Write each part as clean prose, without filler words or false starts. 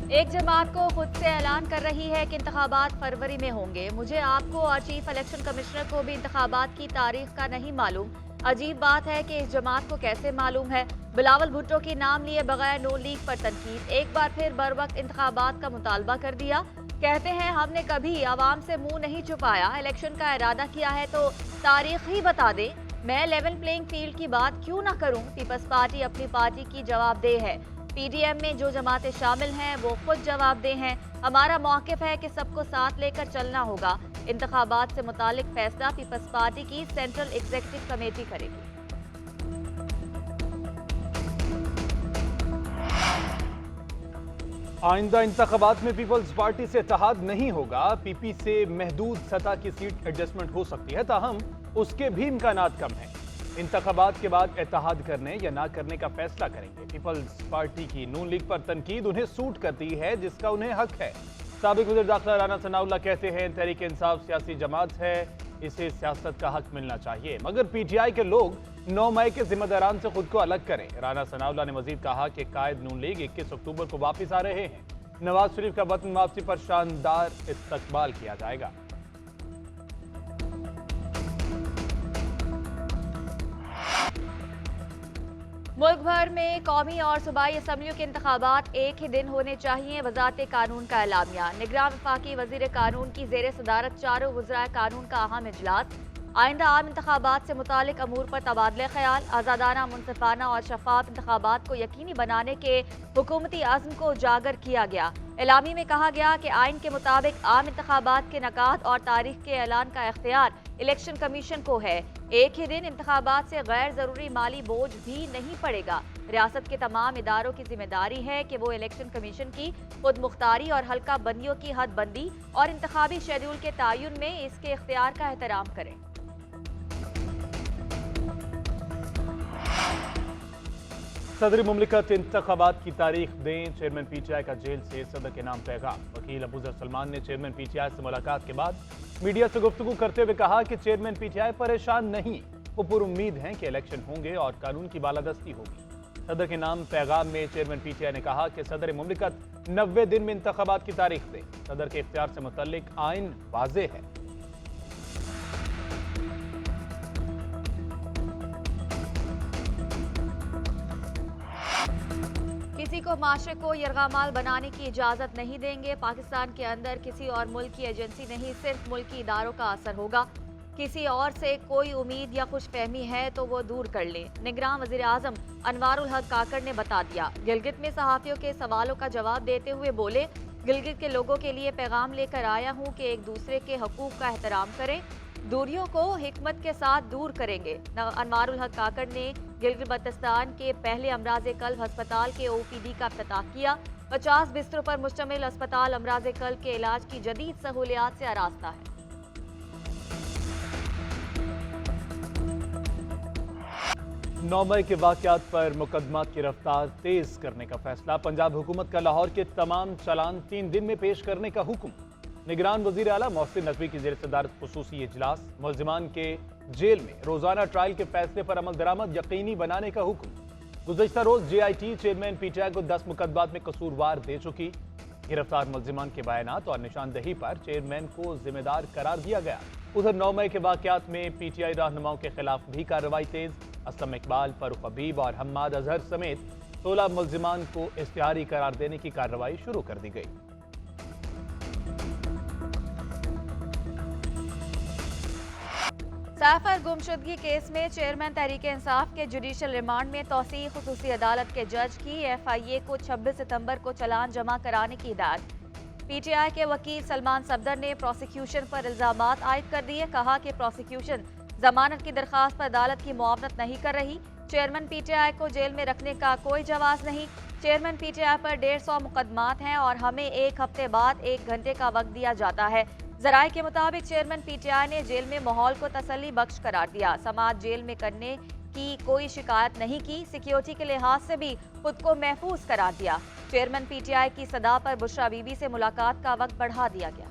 एक जमात को खुद से ऐलान कर रही है कि इंतखाबात फरवरी में होंगे। मुझे, आपको और चीफ इलेक्शन कमिश्नर को भी इंतखाबात की तारीख का नहीं मालूम। अजीब बात है कि इस जमात को कैसे मालूम है। बिलावल भुट्टो की नाम लिए बगैर नून लीग पर तनकीद। एक बार फिर बरवक्त इंतखाबात का मुतालबा कर दिया। कहते हैं हमने कभी आवाम से मुंह नहीं छुपाया, इलेक्शन का इरादा किया है तो तारीख ही बता दे। मैं लेवल प्लेइंग फील्ड की बात क्यों ना करूं। पीपल्स पार्टी अपनी पार्टी की जवाबदेह है। पीडीएम में जो जमातें शामिल हैं वो खुद जवाबदेह हैं। हमारा मौक़िफ़ है कि सबको साथ लेकर चलना होगा। इंतखाबात से मुतालिक फैसला पीपल्स पार्टी की सेंट्रल एग्जीक्यूटिव कमेटी करेगी। आइंदा इंतखाबात में पीपल्स पार्टी से इत्तेहाद नहीं होगा। पीपी से महदूद सतह की सीट एडजस्टमेंट हो सकती है, ताहम उसके भी इम्कानात कम हैं। इंतखाबात के बाद इत्तेहाद करने या ना करने का फैसला करेंगे। पीपल्स पार्टी की नून लीग पर तनकीद उन्हें सूट करती है, जिसका उन्हें हक है। साबिक वज़ीर दाखिला राना सनाउल्लाह कहते हैं तहरीक इंसाफ सियासी जमात है, इसे सियासत का हक मिलना चाहिए, मगर पीटीआई के लोग 9 मई के जिम्मेदारान से खुद को अलग करें। राना सनाउल्लाह ने मजीद कहा कि कायद नून लीग 21 अक्टूबर को वापस आ रहे हैं। नवाज शरीफ का वतन वापसी पर शानदार इस्तकबाल किया जाएगा। मुल्क भर में कौमी और सूबाई असम्बलियों के इंतखाबात एक ही दिन होने चाहिए। वजारत कानून का एलामिया। निगरान वफाकी वजीर कानून की जेर सदारत चारों वज़राए कानून का अहम इजलास। आइंदा आम इंतखाबात से मुतालिक अमूर पर तबादले ख्याल। आज़ादाना, मुनसिफाना और शफाफ इंतखाबात को यकीनी बनाने के हुकूमती अज़्म को उजागर किया गया। एलामी में कहा गया कि आइन के मुताबिक आम इंतखाबात के नकाद और तारीख के ऐलान का इख्तियार इलेक्शन कमीशन को है। एक ही दिन इंतखाबात से गैर जरूरी माली बोझ भी नहीं पड़ेगा। रियासत के तमाम इदारों की जिम्मेदारी है कि वो इलेक्शन कमीशन की खुद मुख्तारी और हल्का बंदियों की हद बंदी और इंतखाबी शेड्यूल के तयन में इसके इख्तियार का एहतराम करें। सदर मुमलिकत इंतखाबात की तारीख दें। चेयरमैन पीटीआई का जेल से सदर के नाम पैगाम। वकील अबूजर सलमान ने चेयरमैन पीटीआई से मुलाकात के बाद मीडिया से गुफ्तगू करते हुए कहा कि चेयरमैन पीटीआई परेशान नहीं, वो पुरुम्मीद हैं कि इलेक्शन होंगे और कानून की बालादस्ती होगी। सदर के नाम पैगाम में चेयरमैन पीटीआई ने कहा कि सदर मुमलिकत 90 दिन में इंतखाबात की तारीख दें। सदर के इख्तियार से मुतल्लिक आइन वाज़ेह है। किसी को माशरे को यरगामाल बनाने की इजाज़त नहीं देंगे। पाकिस्तान के अंदर किसी और मुल्क की एजेंसी नहीं, सिर्फ मुल्की इदारों का असर होगा। किसी और से कोई उम्मीद या खुशफहमी है तो वो दूर कर ले। निगरान वज़ीर आज़म अनवारुल हक काकड़ ने बता दिया। गिलगित में सहाफ़ियों के सवालों का जवाब देते हुए बोले, गिलगित के लोगों के लिए पैगाम लेकर आया हूँ कि एक दूसरे के हकूक़ का एहतराम करें, दूरियों को हिकमत के साथ दूर करेंगे। अनवारुल हक काकड़ ने गिलगित बल्तिस्तान के पहले अमराज कल्ब अस्पताल के ओपीडी का इफ्तिताह किया। 50 बिस्तरों पर मुश्तमिल अस्पताल अमराज कल्ब के इलाज की जदीद सहूलियात से आरास्ता है। 9 मई के वाक़यात पर मुकदमात की रफ्तार तेज करने का फैसला। पंजाब हुकूमत का लाहौर के तमाम चालान 3 दिन में पेश करने का हुक्म। निगरान वज़ीर आला मोहसिन नकवी की जेर सदारत खुसूसी इजलास। मुल्ज़िमान के जेल में रोजाना ट्रायल के फैसले पर अमल दरामद यकीनी बनाने का हुक्म। गुज़श्ता रोज JIT चेयरमैन पीटीआई को 10 मुकदमात में कसूरवार दे चुकी। गिरफ्तार मुल्ज़िमान के बयानात और निशानदही पर चेयरमैन को जिम्मेदार करार दिया गया। उधर 9 मई के वाक़यात में पीटीआई रहनुमाओं के खिलाफ भी कार्रवाई तेज। असलम इकबाल, फारूक हबीब और हम्माद अजहर समेत 16 मुल्ज़िमान को इश्तिहारी करार देने की कार्रवाई शुरू कर दी गई। सैफर गुमशुदगी केस में चेयरमैन तहरीक इंसाफ के जुडिशल रिमांड में तौसीक खुसूसी अदालत के जज की FIA को 26 सितंबर को चालान जमा कराने की हिदायत। पीटीआई के वकील सलमान सफदर ने प्रोसिक्यूशन पर इल्जामात आयद कर दिए। कहा कि प्रोसिक्यूशन जमानत की दरखास्त पर अदालत की मुआवनत नहीं कर रही। चेयरमैन पीटीआई को जेल में रखने का कोई जवाज नहीं। चेयरमैन पीटीआई पर 150 मुकदमात हैं और हमें 1 हफ्ते बाद 1 घंटे का वक्त दिया जाता है। जराये के मुताबिक चेयरमैन पीटीआई ने जेल में माहौल को तसल्ली बख्श करार दिया। समाज जेल में करने की कोई शिकायत नहीं की। सिक्योरिटी के लिहाज से भी खुद को महफूज करार दिया। चेयरमैन पीटीआई की सदा पर बुशरा बीबी से मुलाकात का वक्त बढ़ा दिया गया।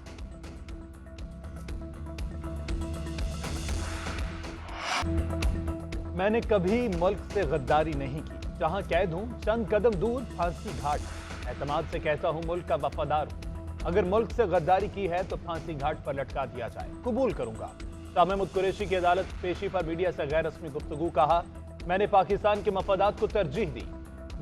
मैंने कभी मुल्क से गद्दारी नहीं की, जहां कैद हूं चंद कदम दूर फांसी घाट। एतमाद से कहता हूं मुल्क का वफादार हूं। अगर मुल्क से गद्दारी की है तो फांसी घाट पर लटका दिया जाए, कबूल करूंगा। शाह महमूद कुरैशी की अदालत पेशी पर मीडिया से गैर रस्मी गुफ्तगू। कहा, मैंने पाकिस्तान के मफादात को तरजीह दी।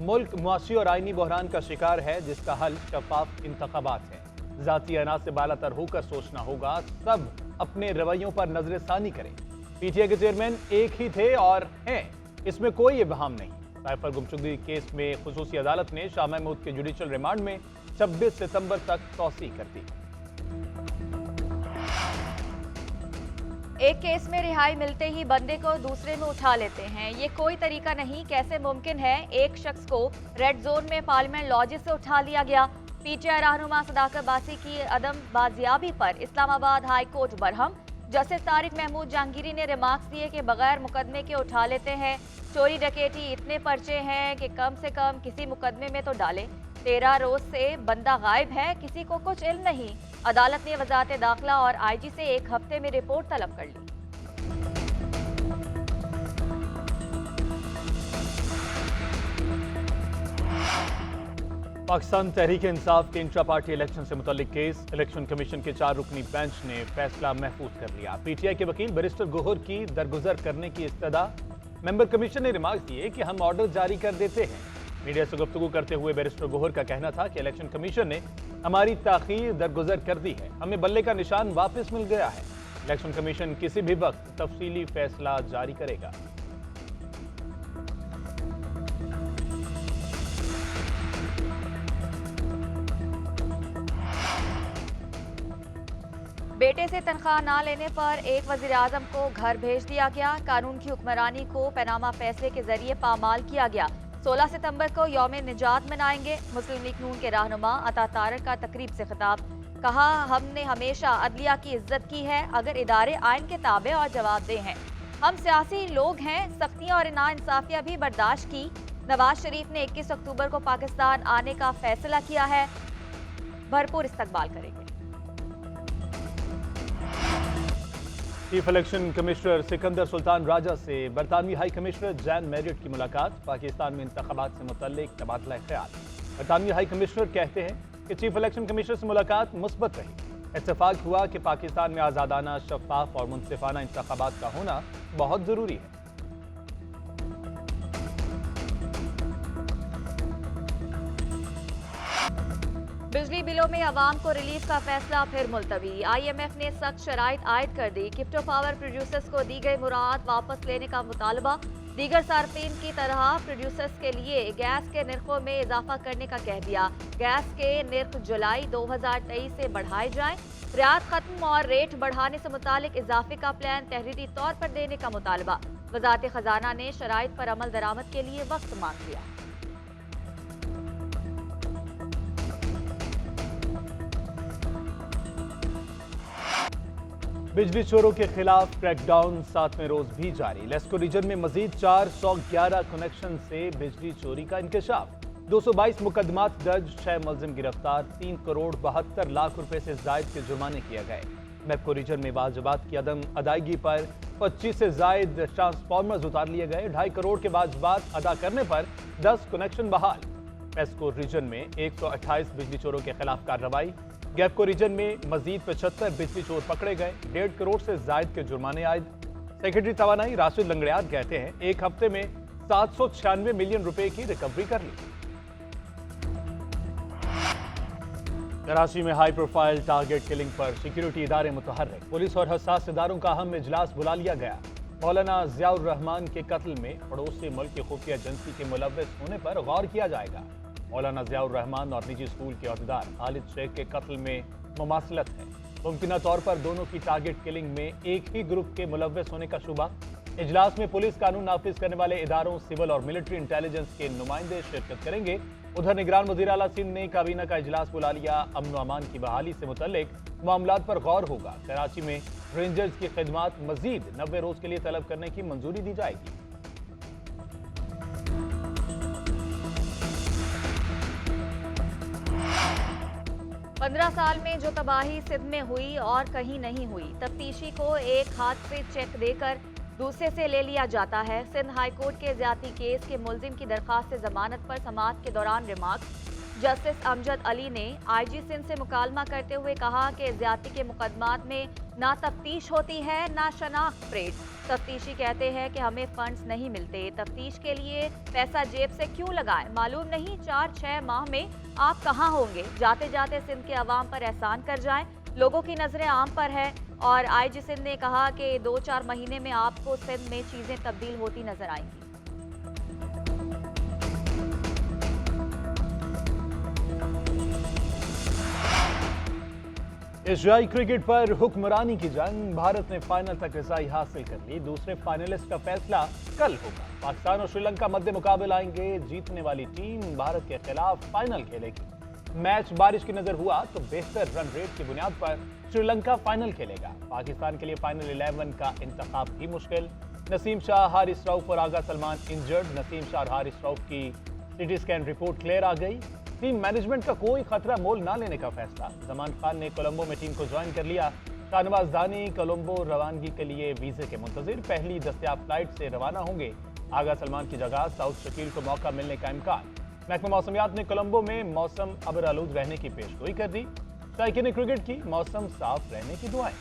मुल्क मुआशी और आईनी बहरान का शिकार है जिसका हल शफाफ इंतखाबात है। जाती अनाज से बालातर होकर सोचना होगा। सब अपने रवैयों पर नजरसानी करें। पीटीआई के चेयरमैन एक ही थे और हैं, इसमें कोई इबहम नहीं। साइफर गुमशुदगी केस में खुसूसी अदालत ने शाह महमूद के जुडिशल रिमांड में 26 सितंबर तक तौसीह कर दी। एक केस में रिहाई मिलते ही बंदे को दूसरे में उठा लेते हैं। ये कोई तरीका नहीं। कैसे मुमकिन है एक शख्स को रेड जोन में पार्लियामेंट लॉज से उठा लिया गया। पीटीआई रहनुमा सदाकत बासी की अदम बाजियाबी पर Islamabad high court Barham. Justice Tariq Mahmood Jahangiri ने रिमार्क्स दिए कि बगैर मुकदमे के उठा लेते हैं। चोरी डकैती इतने पर्चे हैं कि कम से कम किसी मुकदमे में तो डालें। 13 रोज से बंदा गायब है, किसी को कुछ इल्म नहीं। अदालत ने वजारत दाखिला और आईजी से 1 हफ्ते में रिपोर्ट तलब कर ली। पाकिस्तान तहरीक इंसाफ के इंट्रा पार्टी इलेक्शन से मुतल्लिक केस इलेक्शन कमीशन के 4 रुकनी बेंच ने फैसला महफूज कर लिया। पीटीआई के वकील बैरिस्टर गोहर की दरगुजर करने की इस्तदा। मेंबर कमीशन ने रिमार्क दिए कि हम ऑर्डर जारी कर देते हैं। मीडिया से गुफ्तगू करते हुए बैरिस्टर गोहर का कहना था कि इलेक्शन कमीशन ने हमारी ताखीर दरगुजर कर दी है, हमें बल्ले का निशान वापस मिल गया है। इलेक्शन कमीशन किसी भी वक्त तफसीली फैसला जारी करेगा। बेटे से तनख्वाह ना लेने पर एक वजीर आजम को घर भेज दिया गया। कानून की हुक्मरानी को पनामा फैसले के जरिए पामाल किया गया। 16 सितंबर को यौम निजात मनाएंगे। मुस्लिम लीग नून के रहनुमा अता तारक का तकरीब से खिताब। कहा, हमने हमेशा अदलिया की इज्जत की है, अगर इदारे आइन के ताबे और जवाबदेह हैं। हम सियासी लोग हैं, सख्तियां और नाइंसाफियां भी बर्दाश्त की। नवाज शरीफ ने 21 अक्टूबर को पाकिस्तान आने का फैसला किया है, भरपूर इस्तकबाल करेंगे। Chief election commissioner Sikandar Sultan Raja से बरतानवी हाई कमिश्नर जैन मैरिट की मुलाकात। पाकिस्तान में इंतखाबात से मुतल्लिक तबादला ख्याल। बरतानवी हाई कमिश्नर कहते हैं कि चीफ इलेक्शन कमिश्नर से मुलाकात मुस्बत रही। इत्तेफाक हुआ कि पाकिस्तान में आज़ादाना, शफाफ और मुनसिफाना इंतखाबात का होना बहुत जरूरी है। बिजली बिलों में अवाम को रिलीफ का फैसला फिर मुलतवी। IMF ने सख्त शराइत आयद कर दी। क्रिप्टो पावर प्रोड्यूसर्स को दी गई मुराद वापस लेने का मुतालबा। दीगर सार्फिन की तरह प्रोड्यूसर्स के लिए गैस के निर्खों में इजाफा करने का कह दिया। गैस के निर्ख जुलाई 2023 से बढ़ाए जाएं। रियायत खत्म और रेट बढ़ाने से मुतालिक इजाफे का प्लान तहरीरी तौर पर देने का मुतालबा। वजारत खजाना ने शराइत पर अमल दरामद के लिए वक्त मांग लिया। बिजली चोरों के खिलाफ क्रैकडाउन 7वें रोज भी जारी। लेस्को रीजन में मजीद 411 कनेक्शन से बिजली चोरी का इंकशाफ। 222 मुकदमात दर्ज, 6 मुलजिम गिरफ्तार। 3 करोड़ 72 लाख रुपए से जायद के जुर्माने किए गए। मेपको रीजन में वाजिबात की अदम अदायगी पर 25 से जायद ट्रांसफार्मर्स उतार लिए गए। 2.5 करोड़ के वाजिबात अदा करने पर 10 कनेक्शन बहाल। पेस्को रीजन में 128 बिजली चोरों के खिलाफ कार्रवाई। गैपको रीजन में मजीद 75 बिजली चोर पकड़े गए। 1.5 करोड़ से जायद के जुर्माने आयद। सेक्रेटरी तवानाई राशिद लंगड़ियात कहते हैं, एक हफ्ते में 796 मिलियन रुपए की रिकवरी कर ली। कराची में हाई प्रोफाइल टारगेट किलिंग पर सिक्योरिटी इदारे मुतहर्रिक। पुलिस और हसास इदारों का अहम इजलास बुला लिया गया। मौलाना जियाउर रहमान के कत्ल में पड़ोसी मुल्क की खुफिया एजेंसी के मुलव्वस होने पर गौर किया जाएगा। मौलाना जियाउर रहमान और निजी स्कूल के अहदेदार खालिद शेख के कत्ल में मुमासलत है। मुमकिना तौर पर दोनों की टारगेट किलिंग में एक ही ग्रुप के मुलव्वस होने का शुबा। इजलास में पुलिस, कानून नाफिज करने वाले इदारों, सिविल और मिलिट्री इंटेलिजेंस के नुमाइंदे शिरकत करेंगे। उधर निगरान वज़ीर आला सिंध ने काबीना का इजलास बुला लिया। अमन व अमान की बहाली से मुतल्लिक मामलात पर गौर होगा। कराची में रेंजर्स की खिदमात मजीद 90 रोज के लिए तलब करने की मंजूरी दी जाएगी। 15 साल में जो तबाही सिंध में हुई और कहीं नहीं हुई। तफ्तीशी को एक हाथ से चेक देकर दूसरे से ले लिया जाता है। सिंध हाई कोर्ट के ज्यादती केस के मुलजिम की दरखास्त से जमानत पर समाअत के दौरान रिमार्क। जस्टिस अमजद अली ने आईजी सिंध से मुकालमा करते हुए कहा कि ज्यादती के मुकदमात में ना तफ्तीश होती है ना शनाख्त परेड। तफ्तीशी कहते हैं कि हमें फंड्स नहीं मिलते, तफ्तीश के लिए पैसा जेब से क्यों लगाएं, मालूम नहीं 4-6 माह में आप कहां होंगे। जाते जाते सिंध के अवाम पर एहसान कर जाएं। लोगों की नजरें आम पर है और आईजी सिंध ने कहा कि 2-4 महीने में आपको सिंध में चीजें तब्दील होती नजर आएंगी। एशियाई क्रिकेट पर हुक्मरानी की जंग, भारत ने फाइनल तक रसाई हासिल कर ली। दूसरे फाइनलिस्ट का फैसला कल होगा। पाकिस्तान और श्रीलंका मध्य मुकाबले आएंगे। जीतने वाली टीम भारत के खिलाफ फाइनल खेलेगी। मैच बारिश की नजर हुआ तो बेहतर रन रेट की बुनियाद पर श्रीलंका फाइनल खेलेगा। पाकिस्तान के लिए फाइनल 11 का इंतखाब भी मुश्किल। नसीम शाह, हारिस रऊफ और आगा सलमान इंजर्ड। नसीम शाह और हारिस रऊफ की सीटी स्कैन रिपोर्ट क्लियर आ गई। टीम मैनेजमेंट का कोई खतरा मोल ना लेने का फैसला। जमान खान ने कोलंबो में टीम को ज्वाइन कर लिया। शाहनवाज दानी कोलंबो रवानगी के लिए वीजे के मुंतजिर, पहली दस्तयाब फ्लाइट से रवाना होंगे। आगा सलमान की जगह साउथ शकील को मौका मिलने का इम्कान। महकमा मौसमियात ने कोलंबो में मौसम अबर आलूद रहने की पेशगोई कर दी। शायकीन क्रिकेट की मौसम साफ रहने की दुआएं।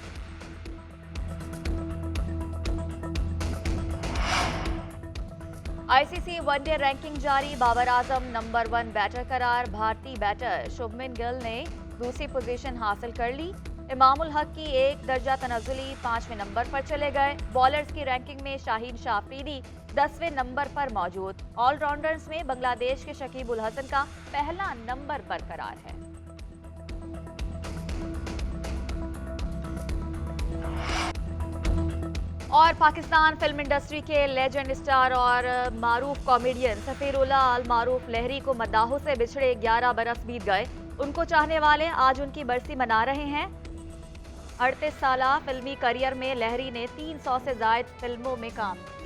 आईसीसी वनडे रैंकिंग जारी। बाबर आजम नंबर 1 बैटर करार। भारतीय बैटर शुभमन गिल ने दूसरी पोजीशन हासिल कर ली। इमामुल हक की 1 दर्जा तनज़ुली 5वें नंबर पर चले गए। बॉलर्स की रैंकिंग में शाहीन शाह अफरीदी 10वें नंबर पर मौजूद। ऑलराउंडर्स में बांग्लादेश के शकीब उल हसन का पहला नंबर बरकरार है। और पाकिस्तान फिल्म इंडस्ट्री के लेजेंड स्टार और मारूफ कॉमेडियन सफीरुल्लाह अल मारूफ लहरी को मद्दाहों से बिछड़े 11 बरस बीत गए। उनको चाहने वाले आज उनकी बरसी मना रहे हैं। 38 साला फिल्मी करियर में लहरी ने 300 से ज्यादा फिल्मों में काम किया।